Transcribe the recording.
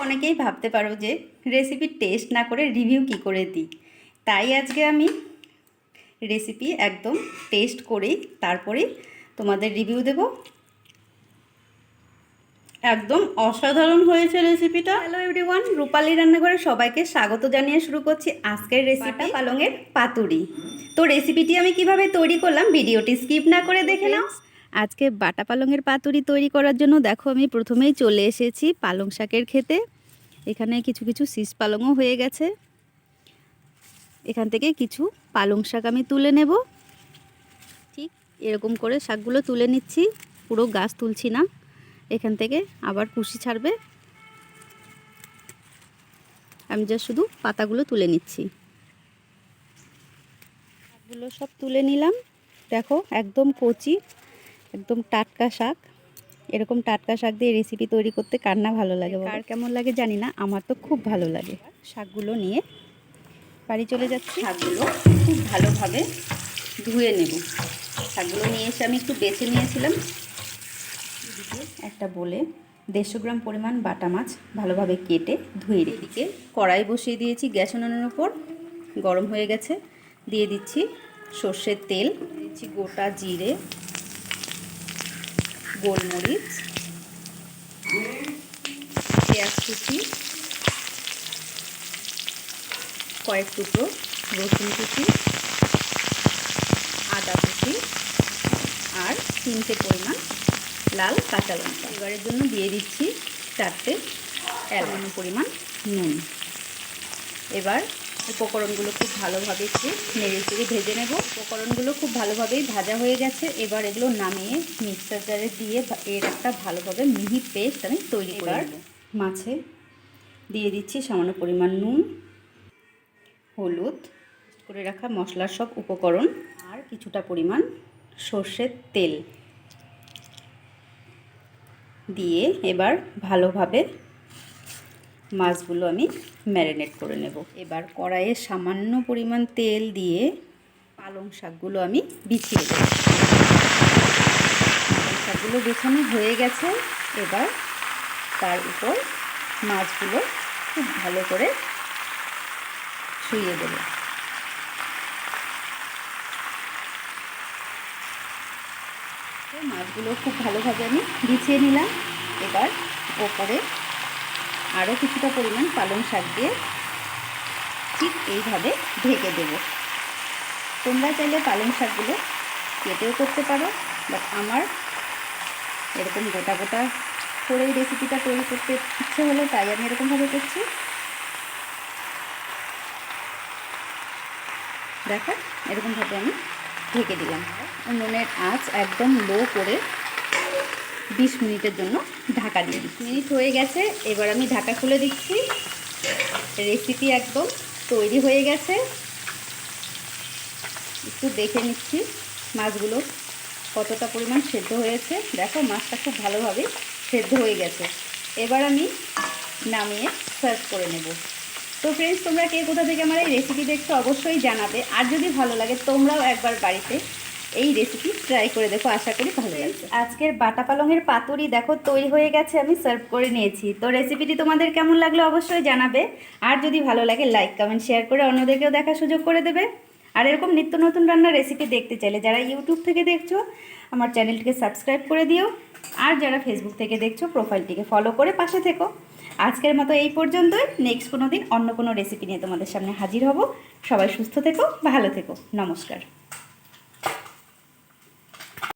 অনেকেই ভাবতে পারো যে রেসিপির টেস্ট না করে রিভিউ কি করে দিই, তাই আজকে আমি রেসিপি একদম টেস্ট করেই তারপরে তোমাদের রিভিউ দেব। একদম অসাধারণ হয়েছে রেসিপিটা। হ্যালো এভরিওয়ান, রূপালী রান্নাঘরে সবাইকে স্বাগত জানিয়ে শুরু করছি আজকের রেসিপি পালংয়ের পাতুরি। তো রেসিপিটি আমি কিভাবে তৈরি করলাম ভিডিওটি স্কিপ না করে দেখে নাও। আজকে বাটা পালংয়ের পাতুরি তৈরি করার জন্য দেখো আমি প্রথমেই চলে এসেছি পালং শাকের খেতে। এখানে কিছু কিছু শীষ পালংও হয়ে গেছে। এখান থেকে কিছু পালং শাক আমি তুলে নেব। ঠিক এরকম করে শাকগুলো তুলে নিচ্ছি, পুরো গাছ তুলছি না, এখান থেকে আবার কুশি ছাড়বে। আমি যা শুধু পাতাগুলো তুলে নিচ্ছি। শাকগুলো সব তুলে নিলাম। দেখো একদম কচি, একদম টাটকা শাক। এরকম টাটকা শাক দিয়ে রেসিপি তৈরি করতে কার না ভালো লাগে, কার কেমন লাগে জানি না, আমার তো খুব ভালো লাগে। শাকগুলো নিয়ে বাড়ি চলে যাচ্ছি। শাকগুলো খুব ভালোভাবে ধুয়ে নেব। শাকগুলো নিয়ে এসে আমি একটু বেছে নিয়েছিলাম। একটা বলে 150 গ্রাম পরিমাণ বাটা মাছ ভালোভাবে কেটে ধুয়ে এদিকে কড়াই বসিয়ে দিয়েছি গ্যাস উনুনের উপর। গরম হয়ে গেছে, দিয়ে দিচ্ছি সর্ষের তেল, দিচ্ছি গোটা জিরে, গোলমরিচ, পেঁয়াজ কুচি, কয়েক টুকরো রসুন কুচি, আদা কুচি আর 3টে পরিমাণ লাল কাঁচা লঙ্কা। এবারের জন্য দিয়ে দিচ্ছি 4টে সামান্য পরিমাণ নুন। এবার উপকরণগুলো খুব ভালোভাবে একটু নেড়ে চেড়ে ভেজে নেব। উপকরণগুলো খুব ভালোভাবেই ভাজা হয়ে গেছে। এবার এগুলো নামিয়ে মিক্সার জারে দিয়ে এর একটা ভালোভাবে মিহি পেস্ট আমি তৈরি করে নেব। মাছে দিয়ে দিচ্ছি সামান্য পরিমাণ নুন, হলুদ, করে রাখা মশলার সব উপকরণ আর কিছুটা পরিমাণ সর্ষের তেল দিয়ে এবার ভালোভাবে মাছগুলো আমি ম্যারিনেট করে নেব। এবার কড়াইয়ে সামান্য পরিমাণ তেল দিয়ে পালং শাকগুলো আমি বিছিয়ে দেব। পালং শাকগুলো বিছানো হয়ে গেছে। এবার তার উপর মাছগুলো খুব ভালো করে শুইয়ে দেব। মাছগুলো খুব ভালোভাবে আমি বিছিয়ে নিলাম। এবার ওপরে আরও কিছুটা পরিমাণ পালং শাক দিয়ে ঠিক এইভাবে ঢেকে দেব। তোমরা চাইলে পালং শাকগুলো কেটেও করতে পারো, বাট আমার এরকম গোটা গোটা করে রেসিপিটা তৈরি করতে ইচ্ছে হলো, তাই আমি এরকমভাবে করছি। দেখো এরকমভাবে আমি ঢেকে দিলাম। উনুনের আঁচ একদম লো করে 20 মিনিটের জন্য ঢাকা দিয়ে দিচ্ছি। মিনিট হয়ে গেছে, এবার আমি ঢাকা খুলে দিচ্ছি। রেসিপি একদম তৈরি হয়ে গেছে। একটু দেখে নিচ্ছি মাছগুলো কতটা পরিমাণ সেদ্ধ হয়েছে। দেখো মাছটা খুব ভালোভাবে সেদ্ধ হয়ে গেছে। এবার আমি নামিয়ে সার্ভ করে নেব। তো ফ্রেন্ডস, তোমরা কে কোথা থেকে আমার এই রেসিপি দেখছো অবশ্যই জানাবে। আর যদি ভালো লাগে তোমরাও একবার বাড়িতে এই রেসিপি ট্রাই করে দেখো, আশা করি ভালো লাগবে। আজকের বাটা পালংয়ের পাতুরি দেখো তৈরি হয়ে গেছে, আমি সার্ভ করে নিয়েছি। তো রেসিপিটি তোমাদের কেমন লাগলো অবশ্যই জানাবে। আর যদি ভালো লাগে লাইক কমেন্ট শেয়ার করে অন্যদেরকেও দেখার সুযোগ করে দেবে। আর এরকম নিত্য নতুন রান্নার রেসিপি দেখতে চাইলে যারা ইউটিউব থেকে দেখছো আমার চ্যানেলটিকে সাবস্ক্রাইব করে দিও। আর যারা ফেসবুক থেকে দেখছো প্রোফাইলটিকে ফলো করে পাশে থেকো। আজকের মতো এই পর্যন্তই। নেক্সট কোনো দিন অন্য কোনো রেসিপি নিয়ে তোমাদের সামনে হাজির হব। সবাই সুস্থ থেকো, ভালো থেকো। নমস্কার।